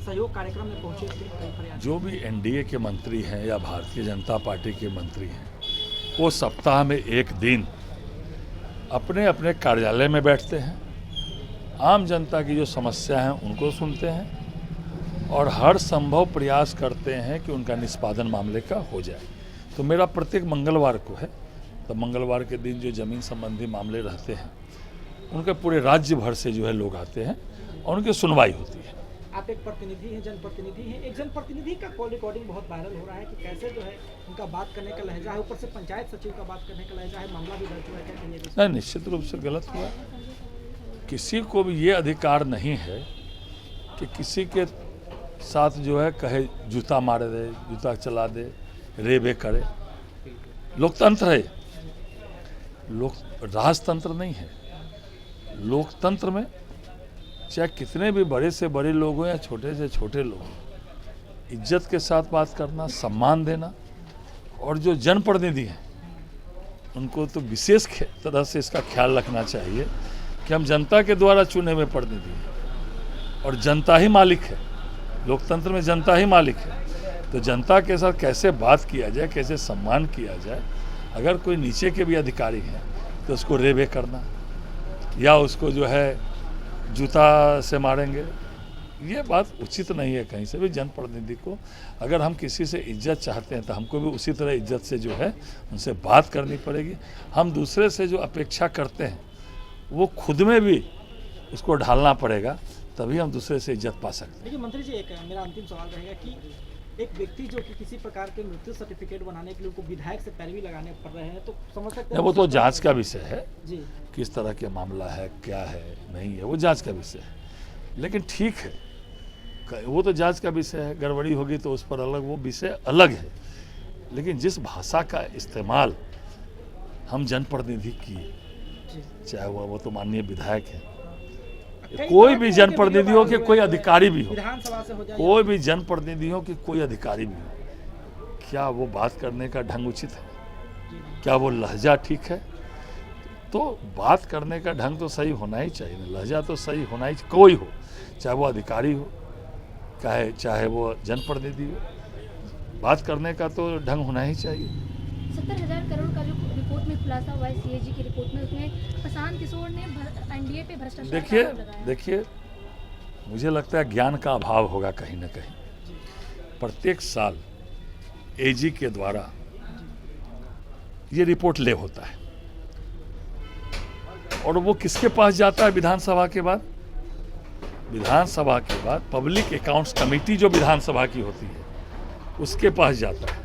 सहयोग कार्यक्रम में पहुंचे थे। जो भी एनडीए के मंत्री हैं या भारतीय जनता पार्टी के मंत्री हैं, वो सप्ताह में एक दिन अपने अपने कार्यालय में बैठते हैं, आम जनता की जो समस्या हैं उनको सुनते हैं और हर संभव प्रयास करते हैं कि उनका निष्पादन मामले का हो जाए। तो मेरा प्रत्येक मंगलवार को है, तो मंगलवार के दिन जो ज़मीन संबंधी मामले रहते हैं उनके पूरे राज्य भर से जो है लोग आते हैं और उनकी सुनवाई होती है। आप एक प्रतिनिधि हैं, जनप्रतिनिधि हैं। एक जनप्रतिनिधि का कॉल रिकॉर्डिंग बहुत वायरल हो रहा है कि कैसे जो है उनका बात करने का लहजा है, ऊपर से पंचायत सचिव का बात करने का लहजा है, मामला भी दर्ज हुआ है। क्या कहिए? नहीं, निश्चित रूप से गलत हुआ। किसी को भी ये अधिकार नहीं है कि किसी के साथ जो है कहे जूता मार दे, जूता चला दे, रेबे करे। लोकतंत्र है, राजतंत्र नहीं है। लोकतंत्र में चाहे कितने भी बड़े से बड़े लोग हों या छोटे से छोटे लोग हों, इज्जत के साथ बात करना, सम्मान देना, और जो जनप्रतिनिधि हैं उनको तो विशेष तरह से इसका ख्याल रखना चाहिए कि हम जनता के द्वारा चुने हुए प्रतिनिधि हैं और जनता ही मालिक है। लोकतंत्र में जनता ही मालिक है, तो जनता के साथ कैसे बात किया जाए, कैसे सम्मान किया जाए। अगर कोई नीचे के भी अधिकारी हैं तो उसको रेबे करना या उसको जो है जूता से मारेंगे, ये बात उचित नहीं है कहीं से भी। जनप्रतिनिधि को अगर हम किसी से इज्जत चाहते हैं तो हमको भी उसी तरह इज्जत से जो है उनसे बात करनी पड़ेगी। हम दूसरे से जो अपेक्षा करते हैं वो खुद में भी उसको ढालना पड़ेगा, तभी हम दूसरे से इज्जत पा सकते हैं। देखिए मंत्री जी, एक मेरा अंतिम सवाल रहेगा कि एक व्यक्ति जो कि किसी प्रकार के मृत्यु सर्टिफिकेट बनाने के लिए उनको विधायक से पैरवी लगाने पड़ रहे हैं, तो समझ सकते हैं वो तो जांच का विषय है जी, किस तरह के मामला है, क्या है, नहीं है, वो जांच का विषय है। लेकिन ठीक है, वो तो जांच का विषय है, गड़बड़ी होगी तो उस पर अलग, वो विषय अलग है। लेकिन जिस भाषा का इस्तेमाल हम जनप्रतिनिधि किए, चाहे वो तो माननीय विधायक है, कोई भी जनप्रतिनिधि हो कि कोई अधिकारी भी हो, विधानसभा से हो जाए, कोई भी जनप्रतिनिधि हो कि कोई अधिकारी भी हो, क्या वो बात करने का ढंग उचित है? क्या वो लहजा ठीक है? तो बात करने का ढंग तो सही होना ही चाहिए, लहजा तो सही होना ही, कोई हो, चाहे वो अधिकारी हो, चाहे वो जनप्रतिनिधि हो, बात करने का तो ढंग होना ही चाहिए। 70,000 करोड़ का जो रिपोर्ट में खुलासा हुआ है सीएजी की रिपोर्ट में, उसमें प्रशांत किशोर ने एनडीए पे भ्रष्टाचार देखिए, मुझे लगता है ज्ञान का अभाव होगा कहीं ना कहीं। प्रत्येक साल एजी के द्वारा ये रिपोर्ट ले होता है और वो किसके पास जाता है? विधानसभा के बाद, विधानसभा के बाद पब्लिक अकाउंट्स कमेटी जो विधानसभा की होती है उसके पास जाता है,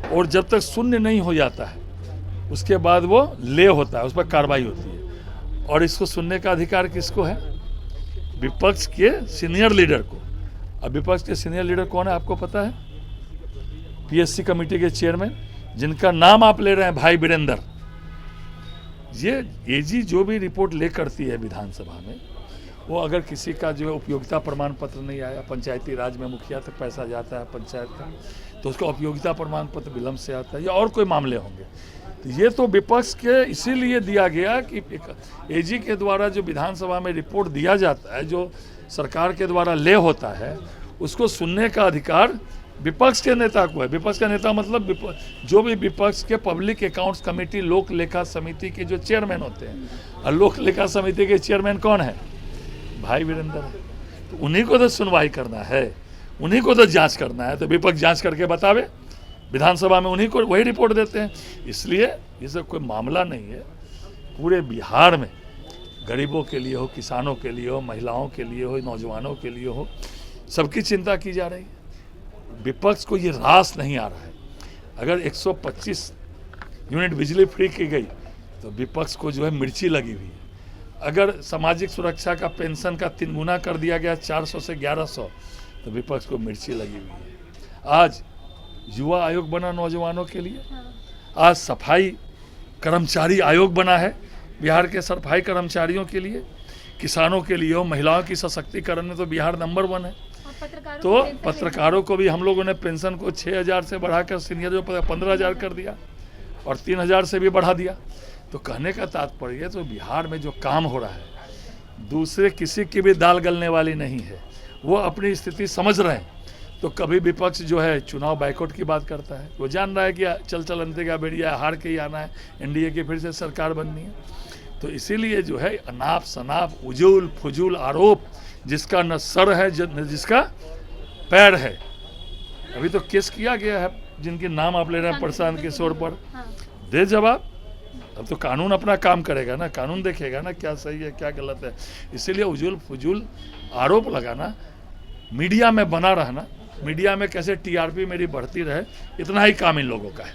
और जब तक शून्य नहीं हो जाता है उसके बाद वो ले होता है, उस पर कार्रवाई होती है। और इसको सुनने का अधिकार किसको है? विपक्ष के सीनियर लीडर को। अब विपक्ष के सीनियर लीडर कौन है आपको पता है? पीएससी कमेटी के चेयरमैन, जिनका नाम आप ले रहे हैं, भाई वीरेंद्र। ये एजी जो भी रिपोर्ट ले करती है विधानसभा में, वो अगर किसी का जो है उपयोगिता प्रमाण पत्र नहीं आया, पंचायती राज में मुखिया तक पैसा जाता है पंचायत का, तो उसका उपयोगिता प्रमाण पत्र विलम्ब से आता है, या और कोई मामले होंगे, तो ये तो विपक्ष के इसीलिए दिया गया कि एजी के द्वारा जो विधानसभा में रिपोर्ट दिया जाता है, जो सरकार के द्वारा ले होता है, उसको सुनने का अधिकार विपक्ष के नेता को है। विपक्ष का नेता मतलब जो भी विपक्ष के पब्लिक अकाउंट्स कमेटी, लोक लेखा समिति के जो चेयरमैन होते हैं, और लोक लेखा समिति के चेयरमैन कौन है? भाई वीरेंद्र है। तो उन्हीं को तो सुनवाई करना है, उन्हीं को तो जांच करना है, तो विपक्ष जांच करके बतावे, विधानसभा में उन्हीं को वही रिपोर्ट देते हैं। इसलिए ये सब कोई मामला नहीं है। पूरे बिहार में गरीबों के लिए हो, किसानों के लिए हो, महिलाओं के लिए हो, नौजवानों के लिए हो, सबकी चिंता की जा रही है। विपक्ष को ये रास नहीं आ रहा है। अगर 125 यूनिट बिजली फ्री की गई तो विपक्ष को जो है मिर्ची लगी हुई है। अगर सामाजिक सुरक्षा का पेंशन का 3 गुना कर दिया गया 400 से 1100, तो विपक्ष को मिर्ची लगी हुई है। आज युवा आयोग बना नौजवानों के लिए, आज सफाई कर्मचारी आयोग बना है बिहार के सफाई कर्मचारियों के लिए, किसानों के लिए हो, महिलाओं की सशक्तिकरण में तो बिहार नंबर 1 है। तो पत्रकारों को भी हम लोगों ने पेंशन को 6,000 से बढ़ाकर सीनियर जो 15,000 कर दिया और 3,000 से भी बढ़ा दिया। तो कहने का तात्पर्य है, तो बिहार में जो काम हो रहा है दूसरे किसी की भी दाल गलने वाली नहीं है। वो अपनी स्थिति समझ रहे हैं। तो कभी विपक्ष जो है चुनाव बाइकआउट की बात करता है, वो जान रहा है कि चल अंते का बेड़िया हार के ही आना है, एनडीए की फिर से सरकार बननी है। तो इसीलिए जो है अनाप शनाप उजूल फजूल आरोप, जिसका न सर है न जिसका पैर है। अभी तो केस किया गया है जिनके नाम आप ले रहे हैं प्रशांत किशोर पर, दे जवाब। अब तो कानून अपना काम करेगा ना, कानून देखेगा ना क्या सही है क्या गलत है। इसीलिए उजूल फजूल आरोप लगाना, मीडिया में बना रहना, मीडिया में कैसे टीआरपी मेरी बढ़ती रहे, इतना ही काम इन लोगों का है।